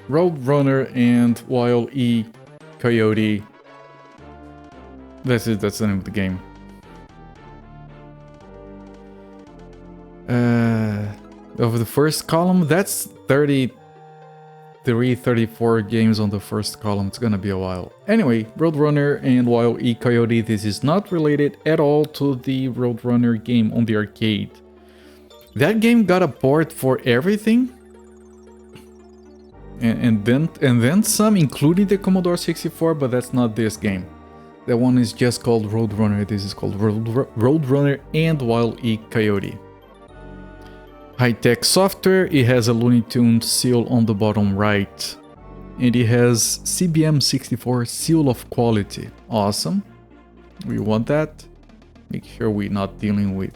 Roadrunner and Wile E. Coyote. That's it, that's the name of the game. Over the first column, that's 34 games on the first column. It's gonna be a while. Anyway, Roadrunner and Wile E. Coyote, this is not related at all to the Roadrunner game on the arcade. That game got a port for everything, and then some, including the Commodore 64, but that's not this game. That one is just called Roadrunner. This is called Roadrunner and Wile E. Coyote. High-tech software, it has a Looney Tunes seal on the bottom right. And it has CBM64 seal of quality. Awesome. We want that. Make sure we're not dealing with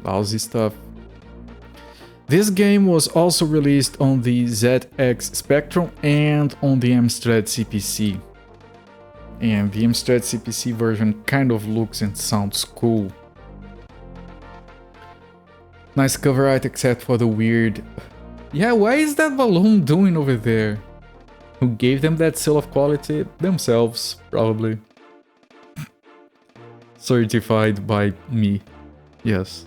lousy stuff. This game was also released on the ZX Spectrum and on the Amstrad CPC. And the Amstrad CPC version kind of looks and sounds cool. Nice cover art except for the weird... Yeah, why is that balloon doing over there? Who gave them that seal of quality? Themselves, probably. Certified by me. Yes.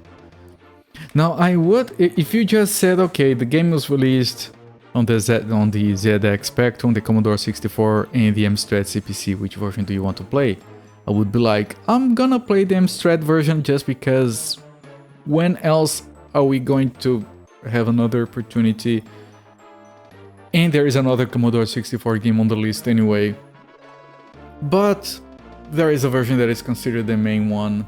Now I would... If you just said, okay, the game was released on the ZX Spectrum, the Commodore 64 and the Amstrad CPC, which version do you want to play? I would be like, I'm gonna play the Amstrad version just because... When else are we going to have another opportunity? And there is another Commodore 64 game on the list anyway. But there is a version that is considered the main one,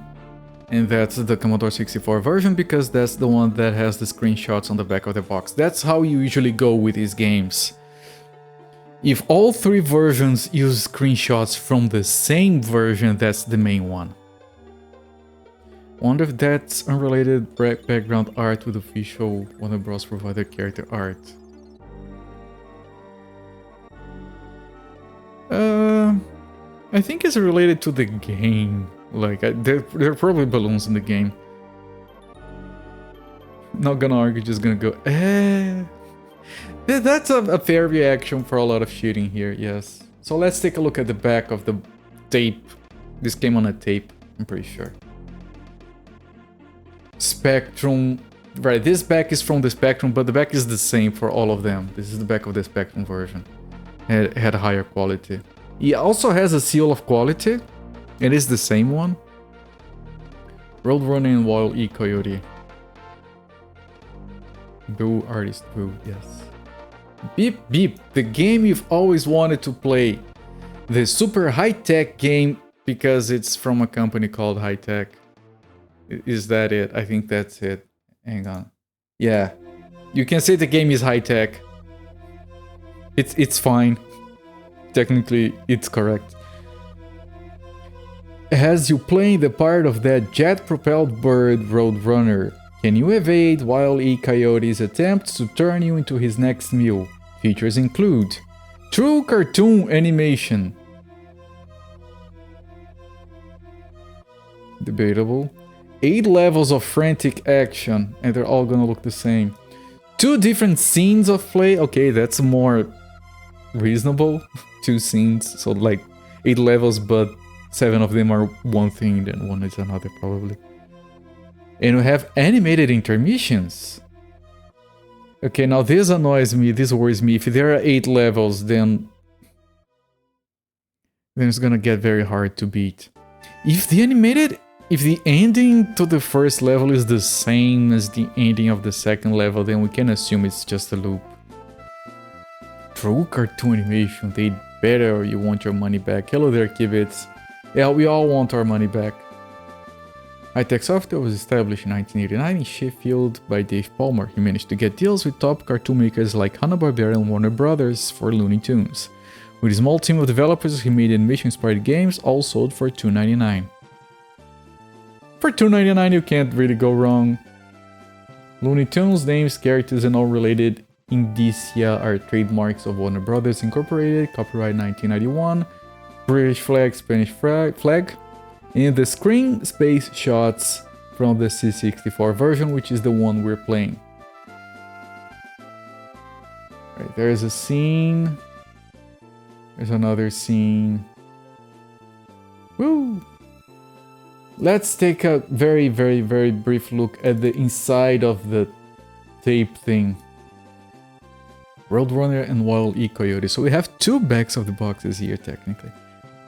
and that's the Commodore 64 version because that's the one that has the screenshots on the back of the box. That's how you usually go with these games. If all three versions use screenshots from the same version, that's the main one. Wonder if that's unrelated background art with official Warner Bros. Provided character art. I think it's related to the game. Like, there are probably balloons in the game. Not gonna argue, just gonna go, That's a fair reaction for a lot of shooting here, yes. So let's take a look at the back of the tape. This came on a tape, I'm pretty sure. Spectrum, right, this back is from the Spectrum, but the back is the same for all of them. This is the back of the Spectrum version. It had a higher quality. It also has a seal of quality. It is the same one. Roadrunner and Wile E. Coyote. Boo, artist, boo, yes. Beep Beep, the game you've always wanted to play. The super high-tech game because it's from a company called High Tech. Is that it? I think that's it. Hang on. Yeah. You can say the game is high-tech. It's fine. Technically, it's correct. As you play the part of that jet-propelled bird Roadrunner, can you evade Wile E. Coyote's attempts to turn you into his next meal? Features include true cartoon animation. Debatable. 8 levels of frantic action, and they're all gonna look the same. 2 different scenes of play. Okay, that's more reasonable. 2 scenes, so like 8 levels, but 7 of them are one thing, then 1 is another, probably. And we have animated intermissions. Okay, now this annoys me, this worries me. If there are 8 levels, then it's gonna get very hard to beat. If the ending to the first level is the same as the ending of the second level, then we can assume it's just a loop. True cartoon animation, they better or you want your money back. Hello there, Kibitz. Yeah, we all want our money back. High-tech software was established in 1989 in Sheffield by Dave Palmer. He managed to get deals with top cartoon makers like Hanna-Barbera and Warner Brothers for Looney Tunes. With a small team of developers, he made animation-inspired games, all sold for $2.99. For $2.99 you can't really go wrong. Looney Tunes names, characters, and all related indicia are trademarks of Warner Brothers Incorporated, copyright 1991, British flag, Spanish flag, and the screen space shots from the C64 version, which is the one we're playing. Right, there's a scene. There's another scene. Woo! Let's take a very, very, very brief look at the inside of the tape thing. Roadrunner and Wile E. Coyote. So we have two backs of the boxes here, technically.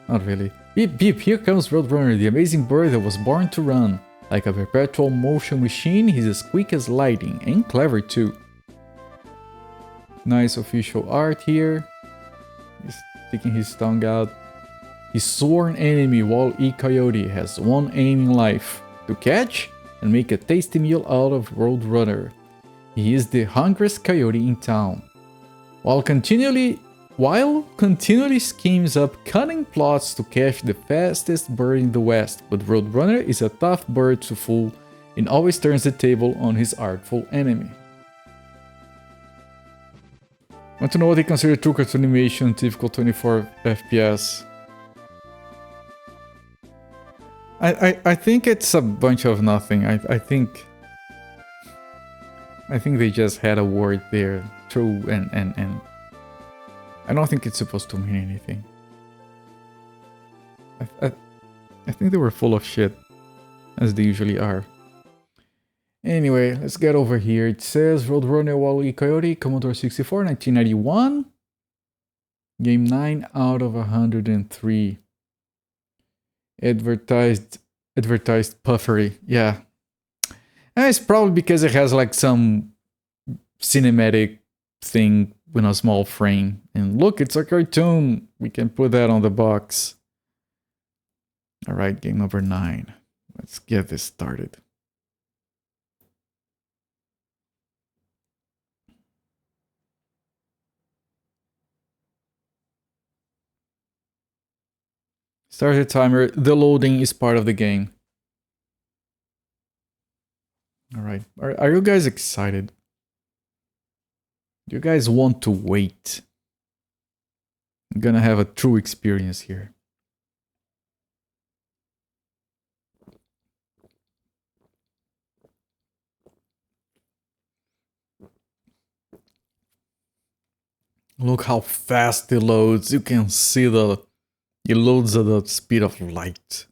Not really. Beep beep, here comes Roadrunner, the amazing bird that was born to run. Like a perpetual motion machine, he's as quick as lightning, and clever too. Nice official art here. He's sticking his tongue out. His sworn enemy, Wile E. Coyote, has one aim in life: to catch and make a tasty meal out of Roadrunner. He is the hungriest coyote in town. Wile continually schemes up cunning plots to catch the fastest bird in the West, but Roadrunner is a tough bird to fool and always turns the table on his artful enemy. Want to know what they consider true cartoon animation, typical 24 FPS? I think it's a bunch of nothing. I think they just had a word there, true, and I don't think it's supposed to mean anything. I think they were full of shit, as they usually are. Anyway, let's get over here. It says Roadrunner Wile E. Coyote, Commodore 64, 1991. Game 9 out of 103. Advertised puffery, yeah. And it's probably because it has like some cinematic thing with a small frame. And look, it's a cartoon. We can put that on the box. Alright, game number 9. Let's get this started. Start the timer. The loading is part of the game. Alright. Are you guys excited? Do you guys want to wait? I'm gonna have a true experience here. Look how fast it loads. You can see it loads at the speed of light.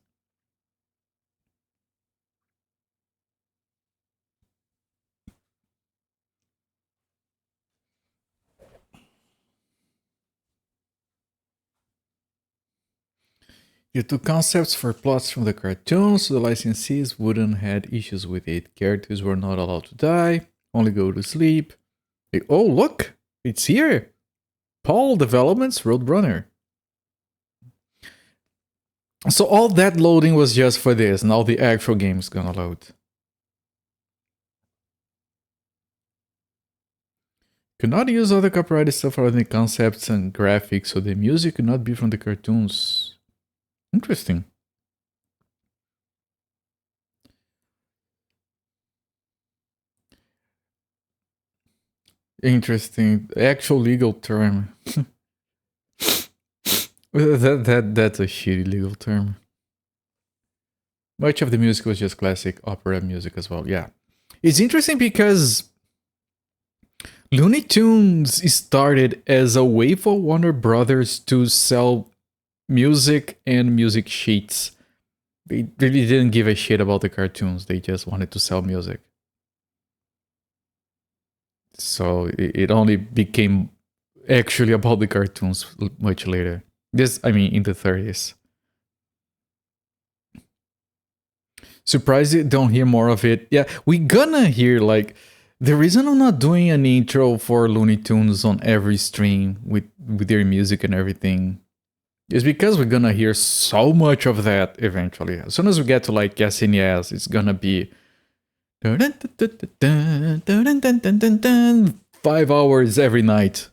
You took concepts for plots from the cartoons, so the licensees wouldn't had issues with it. Characters were not allowed to die, only go to sleep. Oh, look! It's here! Paul Developments Roadrunner. So all that loading was just for this, now the actual game is gonna load. Could not use other copyrighted stuff for the concepts and graphics, so the music could not be from the cartoons. Interesting. Interesting. Actual legal term. That's a shitty legal term. Much of the music was just classic opera music as well. Yeah. It's interesting because Looney Tunes started as a way for Warner Brothers to sell music and music sheets. They really didn't give a shit about the cartoons. They just wanted to sell music. So it only became actually about the cartoons much later. I mean, in the 30s. Surprised you don't hear more of it. Yeah, we're gonna hear, like, the reason I'm not doing an intro for Looney Tunes on every stream with their music and everything is because we're gonna hear so much of that eventually. As soon as we get to, like, Yes and Yes, it's gonna be 5 hours every night.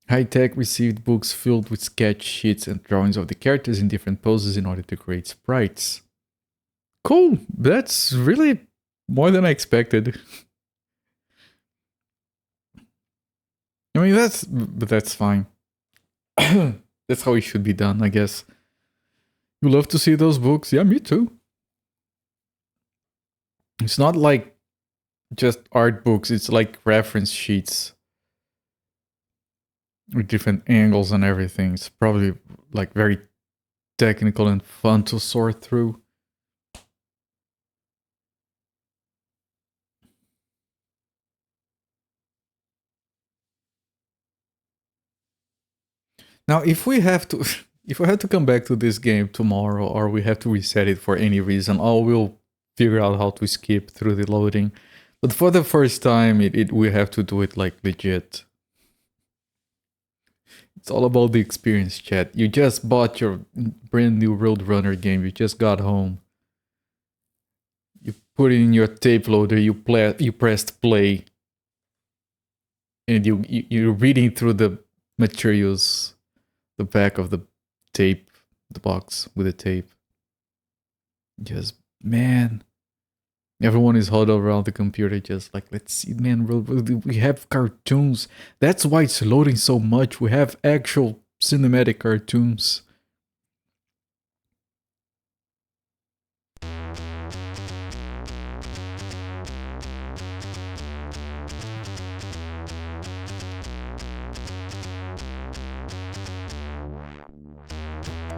High Tech received books filled with sketch sheets and drawings of the characters in different poses in order to create sprites. Cool, that's really more than I expected. I mean, that's fine. That's how it should be done, I guess. You love to see those books? Yeah, me too. It's not like just art books. It's like reference sheets with different angles and everything. It's probably like very technical and fun to sort through. Now, if we have to, if we have to come back to this game tomorrow, or we have to reset it for any reason, we'll figure out how to skip through the loading. But for the first time, we have to do it like legit. It's all about the experience, chat. You just bought your brand new Roadrunner game. You just got home. You put it in your tape loader. You pressed play, and you're reading through the materials, the back of the tape, the box with the tape. Just, man, everyone is huddled around the computer, just like, let's see, man, we have cartoons. That's why it's loading so much. We have actual cinematic cartoons.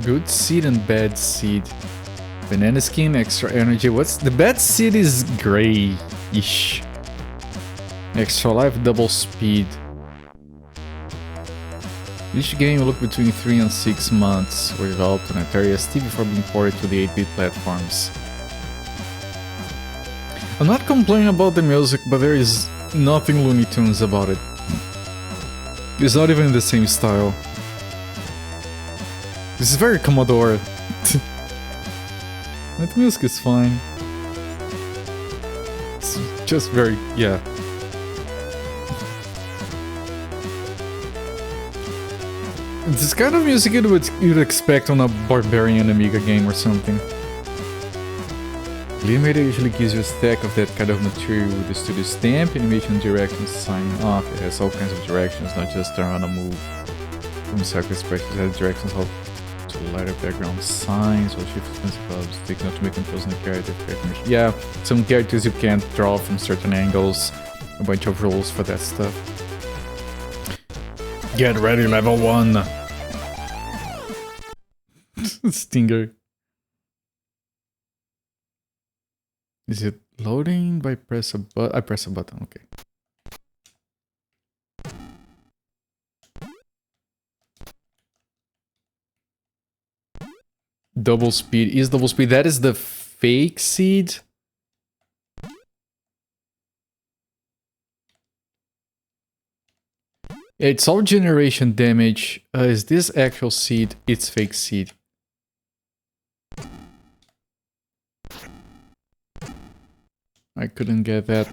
Good seed and bad seed. Banana skin, extra energy. What's the bad seed is gray-ish. Extra life, double speed. Each game will look between 3 and 6 months. Were developed on Atari ST before being ported to the 8-bit platforms. I'm not complaining about the music, but there is nothing Looney Tunes about it. It's not even the same style. This is very Commodore. That music is fine. It's just very, yeah. This kind of music you'd expect on a Barbarian Amiga game or something. Limiter usually gives you a stack of that kind of material with the studio stamp, animation directions, signing off. It has all kinds of directions, not just turn on a move. From circle expressions, it has directions how to lighter background signs, or shift expensive colors, take note to make controls in the character. Yeah, some characters you can't draw from certain angles, a bunch of rules for that stuff. Get ready, level 1! Stinger. Is it loading by press a button? I press a button, okay. Double speed is double speed. That is the fake seed. It's all generation damage. Is this actual seed? It's fake seed. I couldn't get that.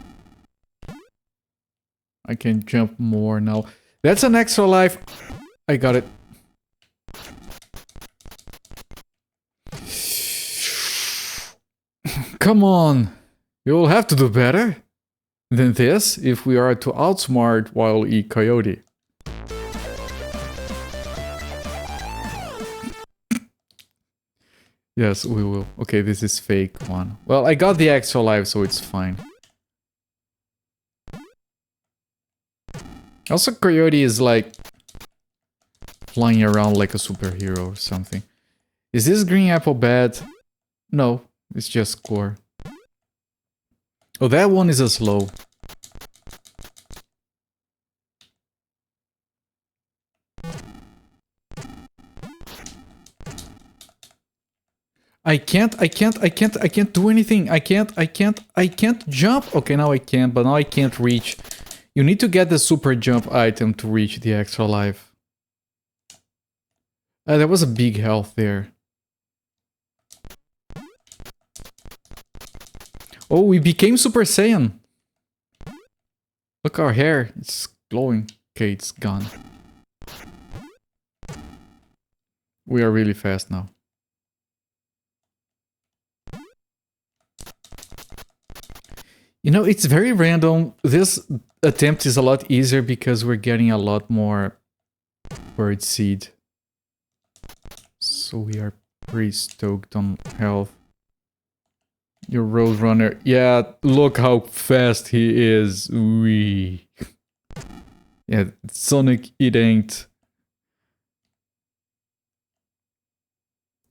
I can jump more now. That's an extra life. I got it. Come on. You'll have to do better than this if we are to outsmart Wile E. Coyote. Yes, we will. Okay, this is fake one. Well, I got the extra life, so it's fine. Also, Coyote is like flying around like a superhero or something. Is this green apple bad? No, it's just core. Oh, that one is a slow. I can't do anything. I can't jump. Okay, now I can, but now I can't reach. You need to get the super jump item to reach the extra life. There was a big health there. Oh, we became Super Saiyan. Look, our hair, it's glowing. Okay, it's gone. We are really fast now. You know, it's very random. This attempt is a lot easier because we're getting a lot more bird seed. So we are pretty stoked on health. Your Roadrunner. Yeah, look how fast he is. Wee. Yeah, Sonic, it ain't.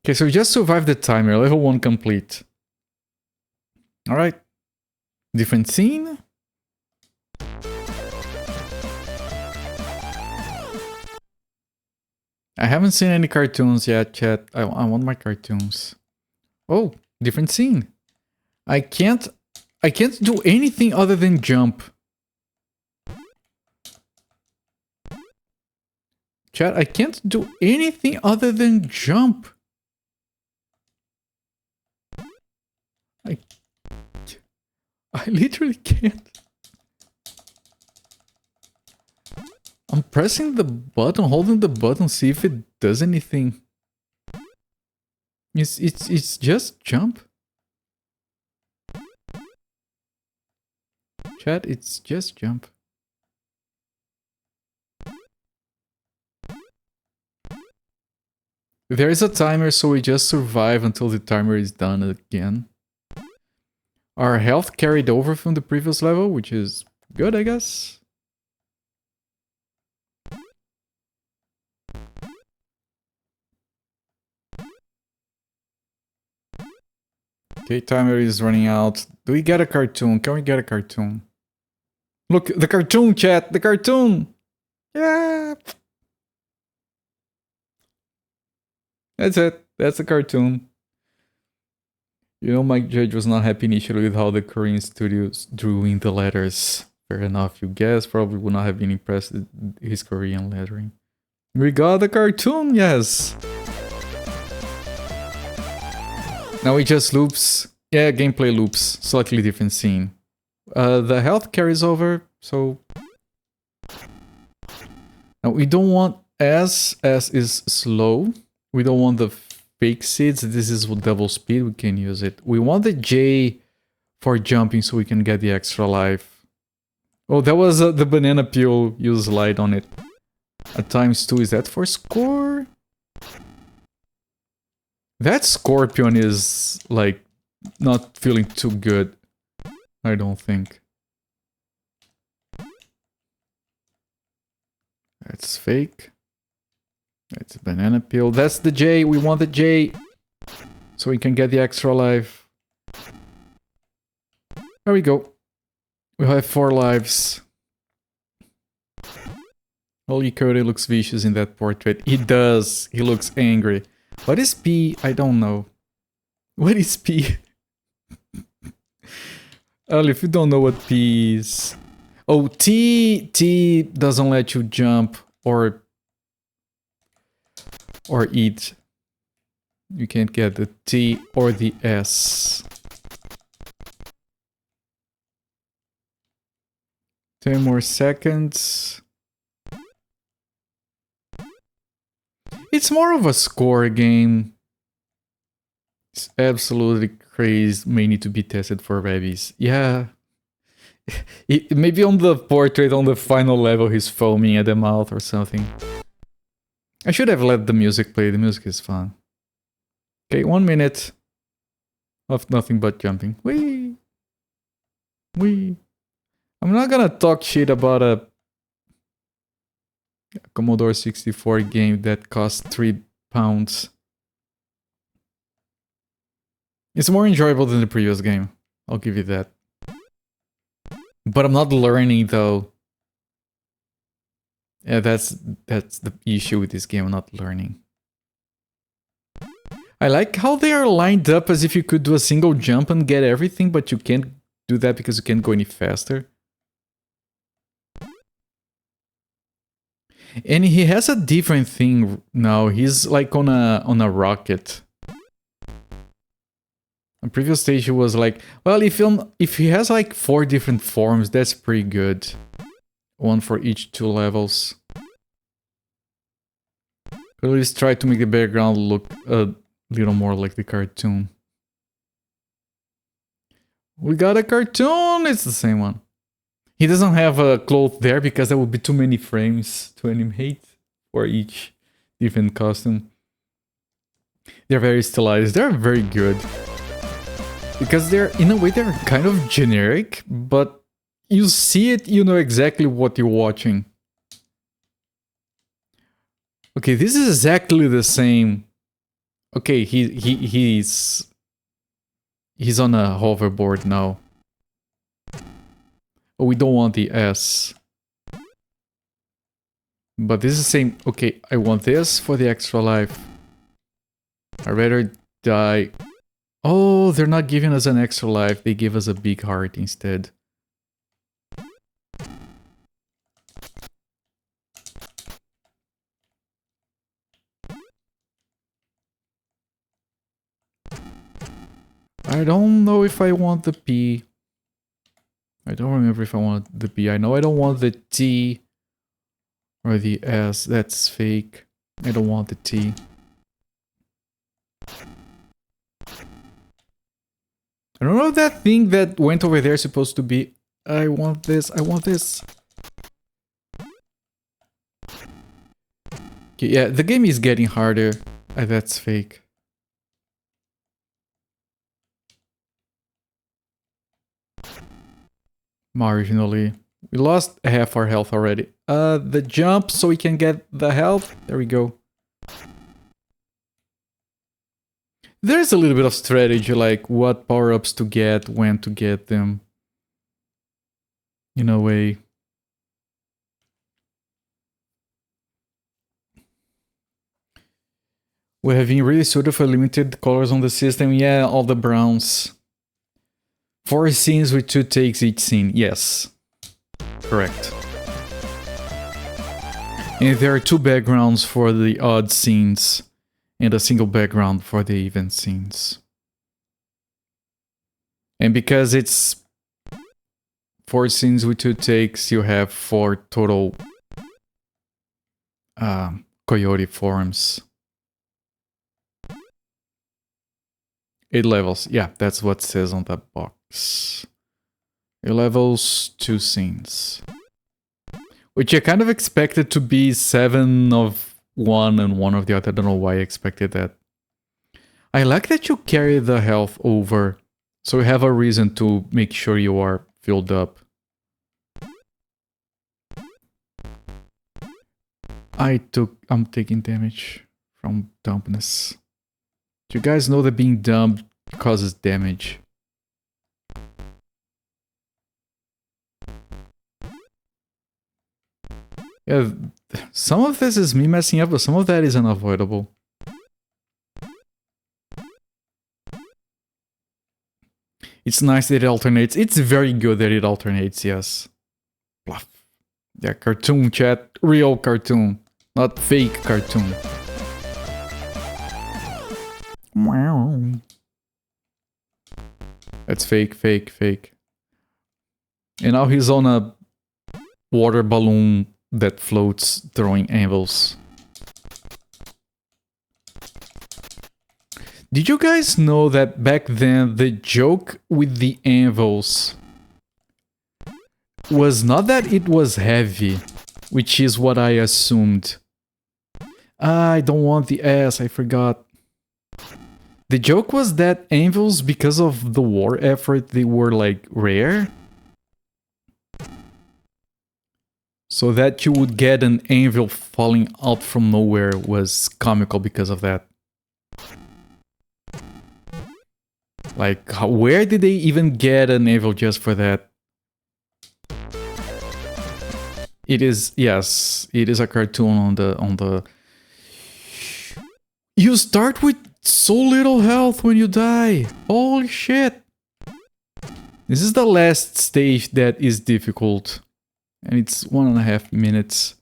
Okay, so we just survived the timer. Level 1 complete. Alright. Different scene. I haven't seen any cartoons yet, chat. I want my cartoons. Oh, different scene. I can't do anything other than jump. Chat, I can't do anything other than jump. I literally can't. I'm pressing the button, holding the button, see if it does anything. It's just jump. Chat, it's just jump. There is a timer, so we just survive until the timer is done again. Our health carried over from the previous level, which is good, I guess. Okay, timer is running out. Do we get a cartoon? Can we get a cartoon? Look, the cartoon, chat! The cartoon! Yeah! That's it. That's the cartoon. You know, Mike Judge was not happy initially with how the Korean studios drew in the letters. Fair enough, you guess. Probably would not have been impressed with his Korean lettering. We got the cartoon, yes! Now it just loops. Yeah, gameplay loops. Slightly different scene. The health carries over, so... Now we don't want S. S is slow. We don't want the fake seeds. This is with double speed. We can use it. We want the J for jumping so we can get the extra life. Oh, that was the banana peel. Use light on it. At ×2. Is that for score? That scorpion is, like, not feeling too good. I don't think. That's fake. That's a banana peel. That's the J. We want the J. So we can get the extra life. There we go. We have 4 lives. Holy Coyote looks vicious in that portrait. He does. He looks angry. What is P? I don't know. What is P? Well, if you don't know what P is... Oh, T. T doesn't let you jump or eat. You can't get the T or the S. 10 more seconds. It's more of a score game. It's absolutely crazy. May need to be tested for rabies. Yeah. Maybe on the portrait on the final level he's foaming at the mouth or something. I should have let the music play. The music is fun. Okay, 1 minute of nothing but jumping. Whee! Whee! I'm not gonna talk shit about a Commodore 64 game that cost £3. It's more enjoyable than the previous game. I'll give you that. But I'm not learning though. Yeah, that's the issue with this game, I'm not learning. I like how they are lined up as if you could do a single jump and get everything, but you can't do that because you can't go any faster. And he has a different thing now. He's like on a rocket. On previous stage he was like, well, if he has like 4 different forms, that's pretty good. 1 for each 2 levels. At least try to make the background look a little more like the cartoon. We got a cartoon! It's the same one. He doesn't have a cloth there because there would be too many frames to animate for each different costume. They're very stylized. They're very good. Because they're, in a way, they're kind of generic, but you see it, you know exactly what you're watching. Okay, this is exactly the same. Okay, he's on a hoverboard now. Oh, we don't want the S. But this is the same. Okay, I want this for the extra life. I'd rather die. Oh, they're not giving us an extra life. They give us a big heart instead. I don't know if I want the P. I don't remember if I want the P. I know I don't want the T or the S. That's fake. I don't want the T. I don't know if that thing that went over there is supposed to be. I want this. I want this. Okay, yeah, the game is getting harder. That's fake. Marginally. We lost half our health already. The jump so we can get the health. There we go. There's a little bit of strategy, like what power-ups to get, when to get them. In a way. We have been really suited for limited colors on the system. Yeah, all the browns. 4 scenes with 2 takes each scene. Yes. Correct. And there are 2 backgrounds for the odd scenes. And a single background for the even scenes. And because it's 4 scenes with 2 takes, you have 4 total Coyote forms. 8 levels. Yeah, that's what it says on that box. 8 levels, 2 scenes. Which I kind of expected to be 7 of one and 1 of the other. I don't know why I expected that. I like that you carry the health over. So you have a reason to make sure you are filled up. I'm taking damage from dumbness. Do you guys know that being dumb causes damage? Yeah, some of this is me messing up, but some of that is unavoidable. It's nice that it alternates. It's very good that it alternates, yes. Bluff. Yeah, cartoon chat. Real cartoon. Not fake cartoon. Wow. That's fake, fake, fake. And now he's on a water balloon that floats throwing anvils. Did you guys know that back then the joke with the anvils was not that it was heavy, which is what I assumed. I don't want the S, I forgot. The joke was that anvils, because of the war effort, they were like rare. So that you would get an anvil falling out from nowhere was comical because of that. Like, where did they even get an anvil just for that? It is, yes, it is a cartoon on the... You start with so little health when you die. Holy shit. This is the last stage that is difficult. And it's 1.5 minutes.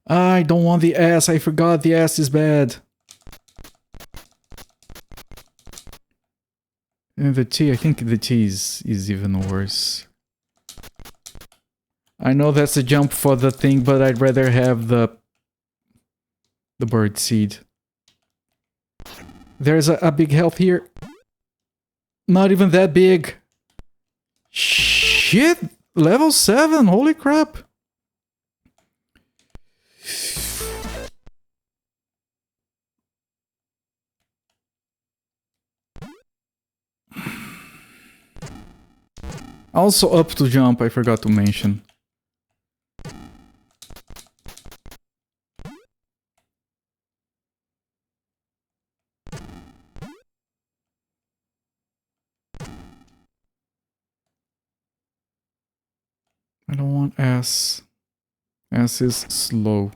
I don't want the S. I forgot the S is bad. And the T, I think the T is even worse. I know that's a jump for the thing, but I'd rather have the bird seed. There's a big health here. Not even that big. Shit! Level 7, holy crap! Also up to jump, I forgot to mention. I don't want S. S is slow.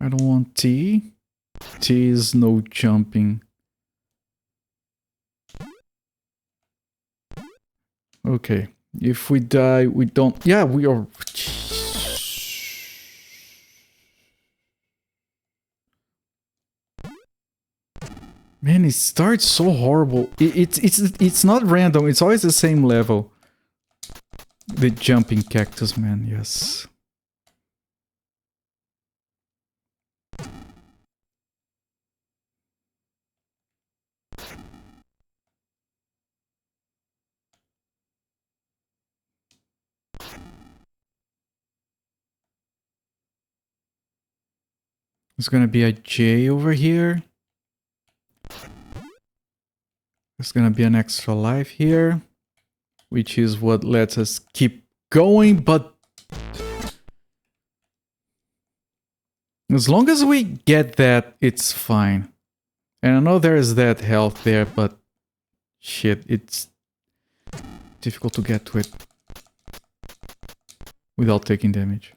I don't want T. T is no jumping. Okay. If we die, we don't... Yeah, we are... Man, it starts so horrible. It's not random. It's always the same level. The jumping cactus, man. Yes. There's gonna be a J over here. There's gonna be an extra life here, which is what lets us keep going, but as long as we get that, it's fine. And I know there is that health there, but shit, it's difficult to get to it without taking damage.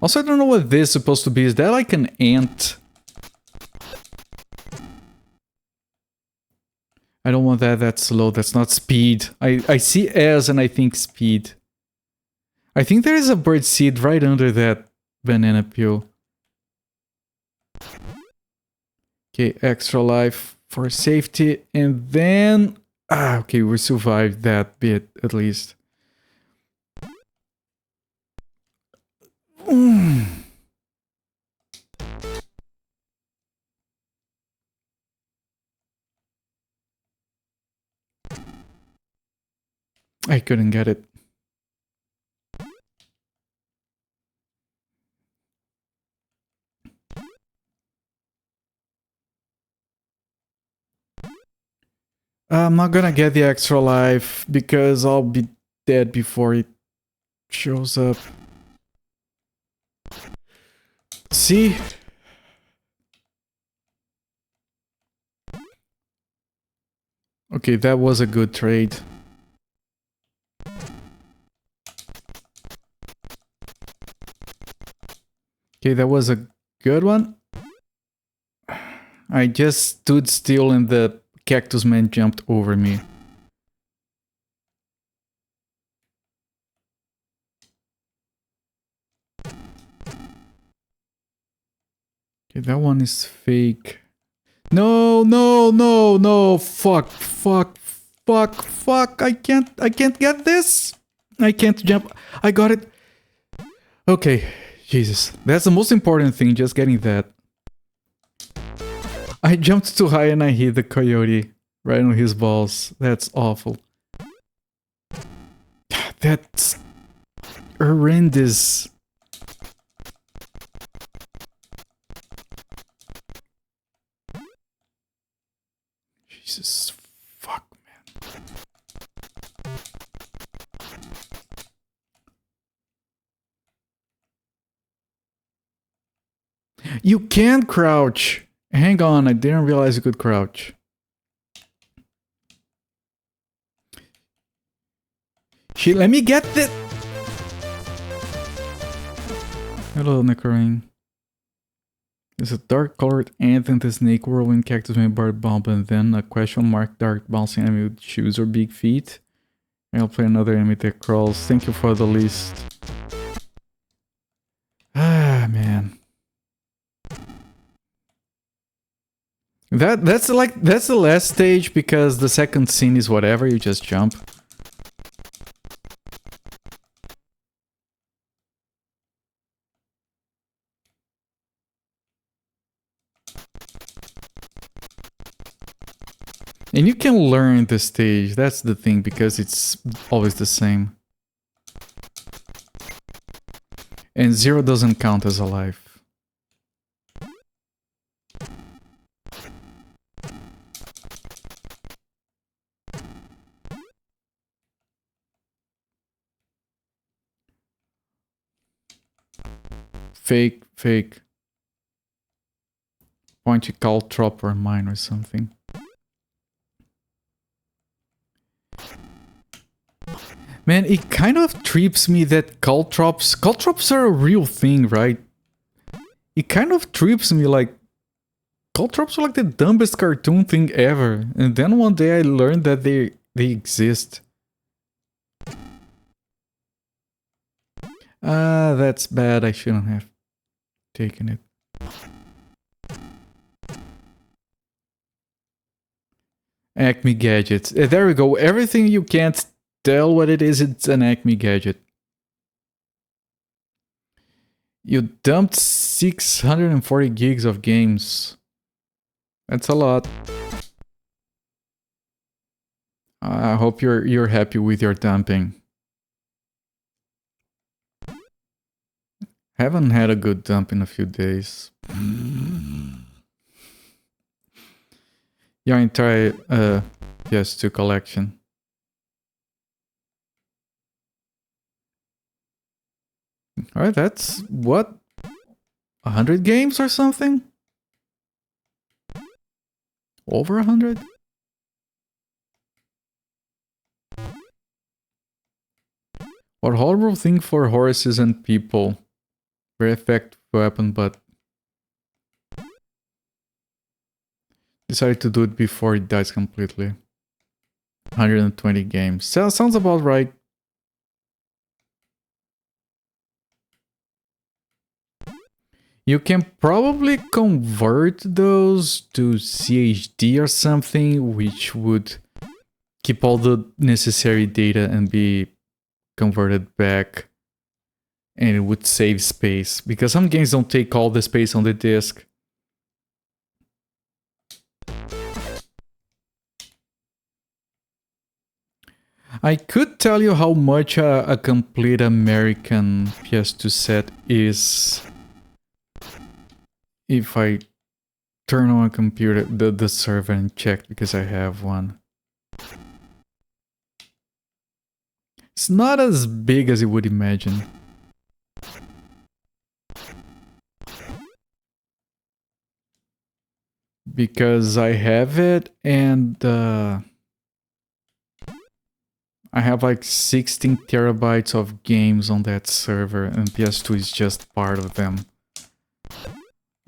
Also, I don't know what this is supposed to be. Is that like an ant? I don't want that. That's slow. That's not speed. I see S and I think speed. I think there is a bird seed right under that banana peel. Okay, extra life for safety. And then... okay, we survived that bit at least. I couldn't get it. I'm not gonna get the extra life because I'll be dead before it shows up. See? Okay, that was a good trade. Okay, that was a good one. I just stood still and the cactus man jumped over me. Okay, that one is fake. No, no, no, no. Fuck, fuck, fuck, fuck. I can't get this. I can't jump. I got it. Okay, Jesus. That's the most important thing, just getting that. I jumped too high and I hit the coyote right on his balls. That's awful. That's horrendous. Jesus, fuck, man. You can crouch. Hang on, I didn't realize you could crouch. Shit, let me get the... Hello, Necroing. There's a dark colored ant in the snake whirlwind cactus made bird bomb, and then a question mark dark bouncing enemy with shoes or big feet. I'll play another enemy that crawls. Thank you for the list. Ah, man. That's the last stage because the second scene is whatever, you just jump. And you can learn the stage, that's the thing, because it's always the same. And 0 doesn't count as a life. Fake, fake. Point to caltrop or mine or something. Man, it kind of trips me that caltrops are a real thing, right? It kind of trips me, like, caltrops are like the dumbest cartoon thing ever. And then one day I learned that they exist. Ah, that's bad. I shouldn't have taken it. Acme gadgets. There we go. Everything you can't tell what it is, it's an Acme gadget. You dumped 640 gigs of games. That's a lot. I hope you're happy with your dumping. Haven't had a good dump in a few days. Your entire PS2 collection. Alright, that's what? 100 games or something? Over 100? What horrible thing for horses and people. Very effective weapon, but decided to do it before it dies completely. 120 games. Sounds about right. You can probably convert those to CHD or something, which would keep all the necessary data and be converted back. And it would save space, because some games don't take all the space on the disk. I could tell you how much a complete American PS2 set is if I turn on a computer, the server, and check, because I have one. It's not as big as you would imagine. Because I have it, and I have like 16 terabytes of games on that server, and PS2 is just part of them.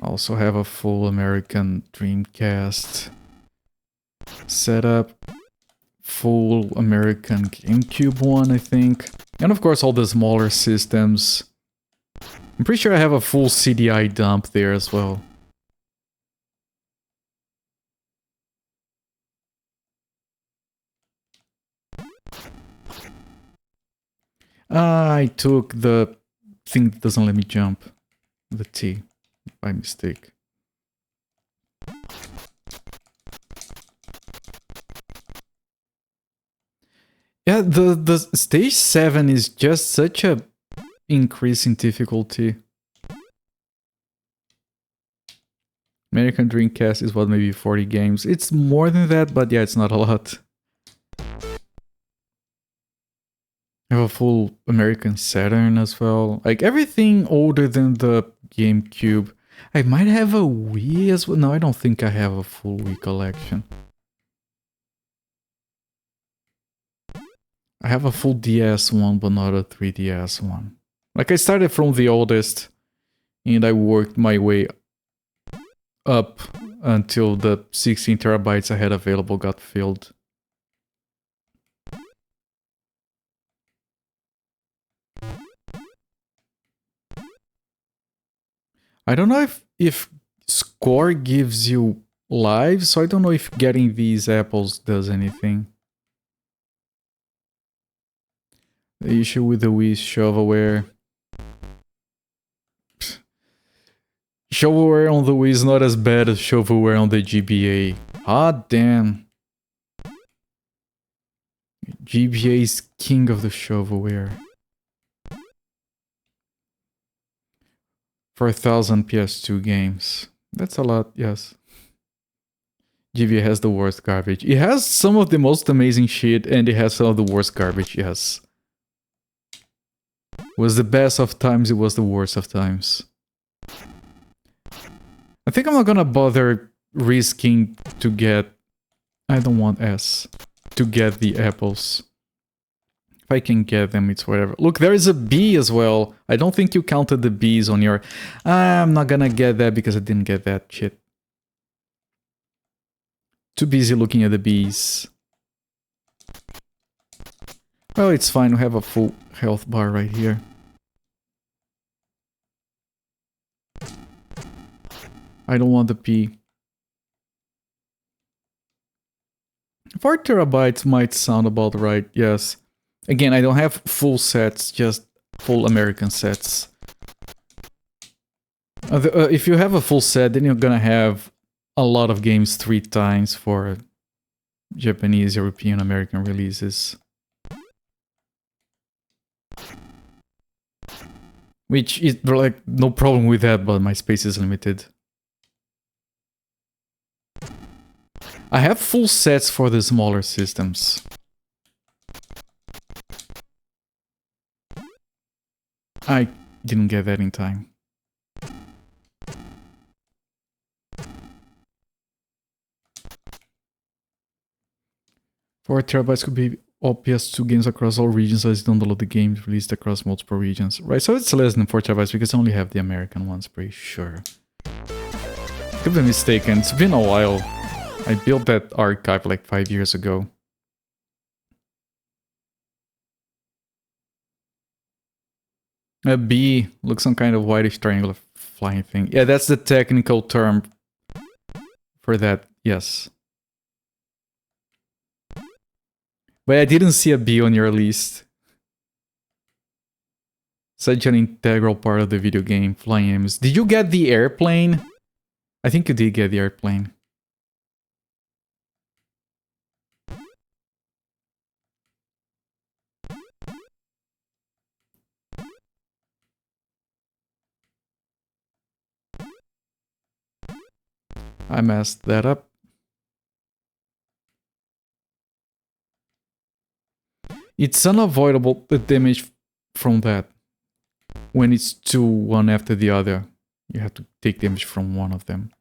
I also have a full American Dreamcast setup, full American GameCube one, I think, and of course all the smaller systems. I'm pretty sure I have a full CDI dump there as well. I took the thing that doesn't let me jump, the T, by mistake. Yeah, the stage 7 is just such a increase in difficulty. American Dreamcast is what, maybe 40 games. It's more than that, but yeah, it's not a lot. I have a full American Saturn as well. Like everything older than the GameCube. I might have a Wii as well. No, I don't think I have a full Wii collection. I have a full DS one, but not a 3DS one. Like I started from the oldest, and I worked my way up until the 16 terabytes I had available got filled. I don't know if Score gives you lives, so I don't know if getting these apples does anything. The issue with the Wii is shovelware. Shovelware on the Wii is not as bad as shovelware on the GBA. Ah, damn. GBA is king of the shovelware. 4,000 PS2 games. That's a lot, yes. GBA has the worst garbage. It has some of the most amazing shit, and it has some of the worst garbage, yes. Was the best of times, it was the worst of times. I think I'm not gonna bother risking to get... I don't want S. To get the apples. If I can get them, it's whatever. Look, there is a B as well. I don't think you counted the B's on your... I'm not gonna get that because I didn't get that shit. Too busy looking at the B's. Well, it's fine. We have a full health bar right here. I don't want the P. 4 terabytes might sound about right, yes. Again, I don't have full sets, just full American sets. If you have a full set, then you're gonna have a lot of games 3 times for Japanese, European, American releases. Which is like no problem with that, but my space is limited. I have full sets for the smaller systems. I didn't get that in time. Four terabytes could be all PS2 games across all regions as you download the games released across multiple regions. Right, so it's less than 4 terabytes because I only have the American ones, pretty sure. Could be mistaken, it's been a while. I built that archive like 5 years ago. A B looks some kind of whitish triangular flying thing. Yeah, that's the technical term for that, yes. But I didn't see a B on your list. Such an integral part of the video game, flying enemies. Did you get the airplane? I think you did get the airplane. I messed that up. It's unavoidable, the damage from that. When it's two, one after the other, you have to take damage from one of them.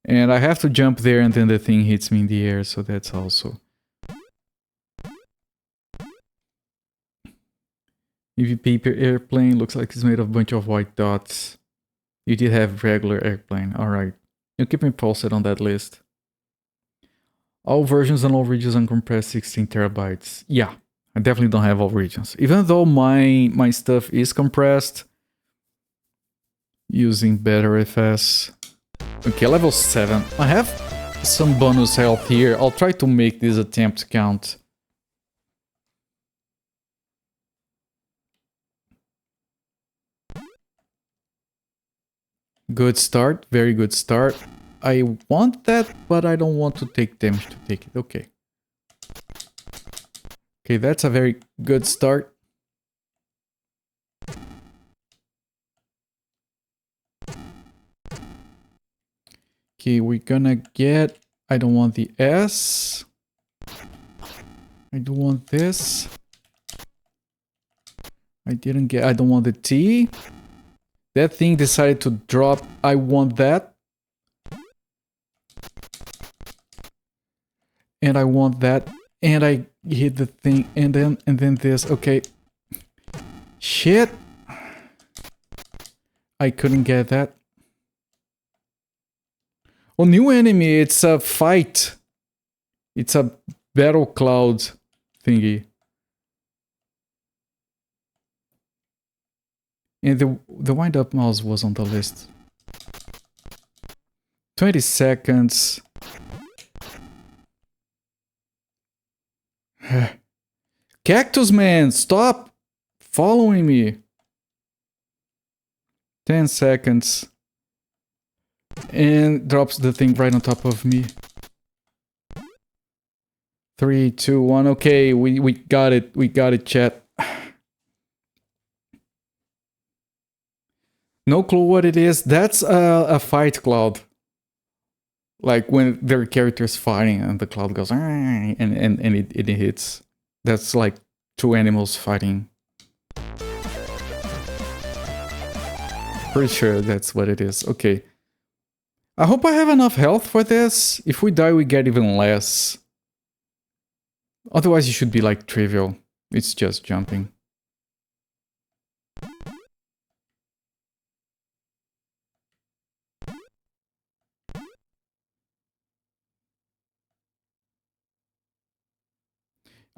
And I have to jump there and then the thing hits me in the air, so that's also... EVP per airplane, looks like it's made of a bunch of white dots. You did have regular airplane, alright. You keep me posted on that list. All versions and all regions uncompressed 16 terabytes. Yeah, I definitely don't have all regions. Even though my stuff is compressed using better FS. Okay, level 7. I have some bonus health here. I'll try to make this attempt count. Good start, very good start. I want that, but I don't want to take damage to take it. Okay. Okay, that's a very good start. Okay, we're gonna get... I don't want the S. I do want this. I didn't get... I don't want the T. That thing decided to drop. I want that. And I want that. And I hit the thing. And then this. Okay. Shit. I couldn't get that. Oh, new enemy. It's a fight. It's a battle cloud thingy. And the wind-up mouse was on the list. 20 seconds. Cactus Man, stop following me. 10 seconds. And drops the thing right on top of me. 3, 2, 1. Okay, we got it. We got it, chat. No clue what it is. That's a fight cloud. Like when their characters fighting and the cloud goes and it hits. That's like two animals fighting. Pretty sure that's what it is. Okay. I hope I have enough health for this. If we die, we get even less. Otherwise, it should be like trivial. It's just jumping.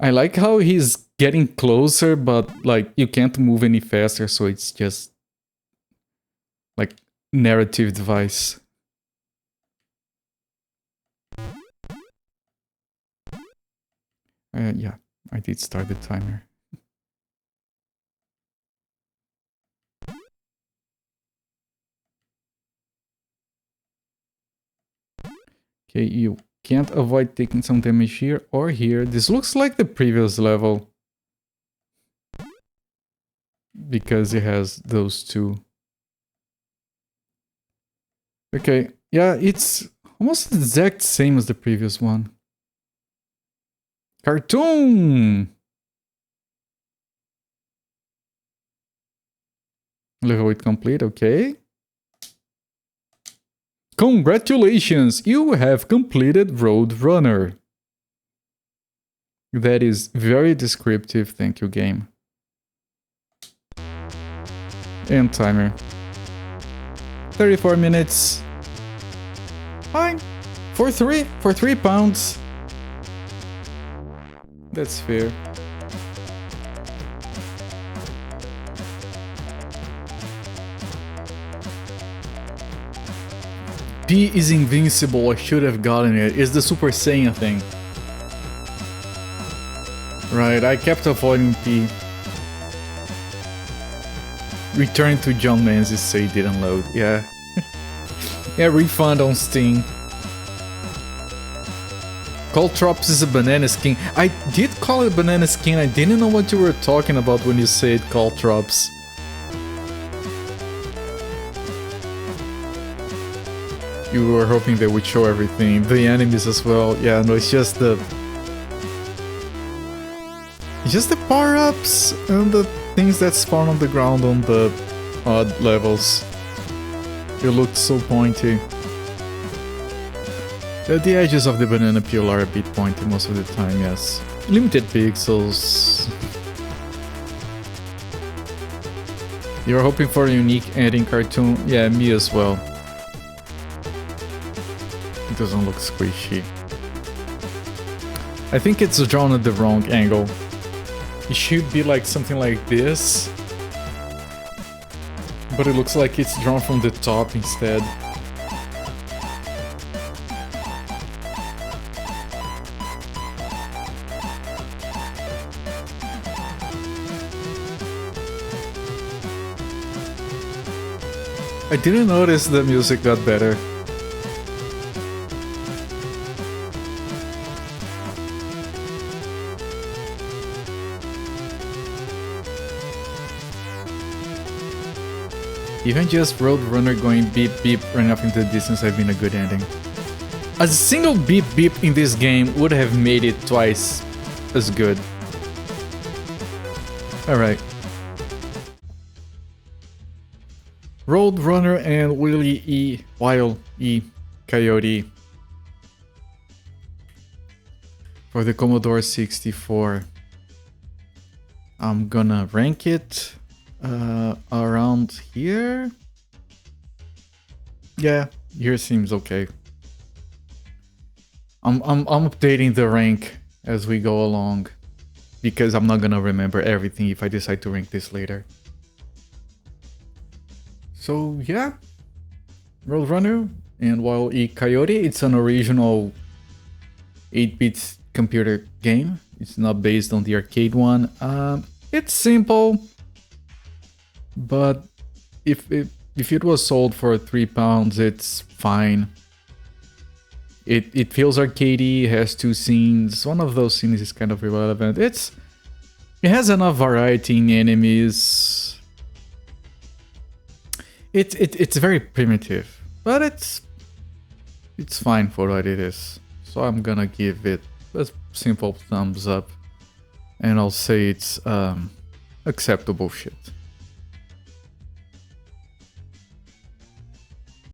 I like how he's getting closer, but like you can't move any faster, so it's just like narrative device. Yeah, I did start the timer. Okay, you can't avoid taking some damage here or here. This looks like the previous level. Because it has those two. Okay, yeah, it's almost the exact same as the previous one. Cartoon! Level 8 complete, okay. Congratulations, you have completed Road Runner. That is very descriptive, thank you, game. And timer. 34 minutes. Fine. For 3 pounds. That's fair. P is invincible, I should have gotten it. It's the Super Saiyan thing. Right, I kept avoiding P. Return to John Menzies say didn't load, yeah. Yeah, refund on Steam. Caltrops is a banana skin. I did call it banana skin, I didn't know what you were talking about when you said Caltrops. You were hoping they would show everything, the enemies as well. Yeah, no, it's just the... It's just the power-ups and the things that spawn on the ground on the odd levels. It looked so pointy. The edges of the banana peel are a bit pointy most of the time, yes. Limited pixels. You're hoping for a unique ending cartoon? Yeah, me as well. It doesn't look squishy. I think it's drawn at the wrong angle. It should be like something like this. But it looks like it's drawn from the top instead. I didn't notice the music got better. Even just Roadrunner going beep beep running off into the distance have been a good ending. A single beep beep in this game would have made it twice as good. Alright. Roadrunner and Wile E. Coyote. For the Commodore 64. I'm gonna rank it around here. Yeah, here seems okay. I'm updating the rank as we go along because I'm not gonna remember everything if I decide to rank this later. So yeah, Roadrunner and Wile E. Coyote. It's an original 8-bit computer game. It's not based on the arcade one. It's simple, but if it was sold for £3, it's fine. It feels arcadey, has 2 scenes. One of those scenes is kind of irrelevant. It has enough variety in enemies. It's very primitive, but it's fine for what it is. So I'm gonna give it a simple thumbs up, and I'll say it's acceptable shit.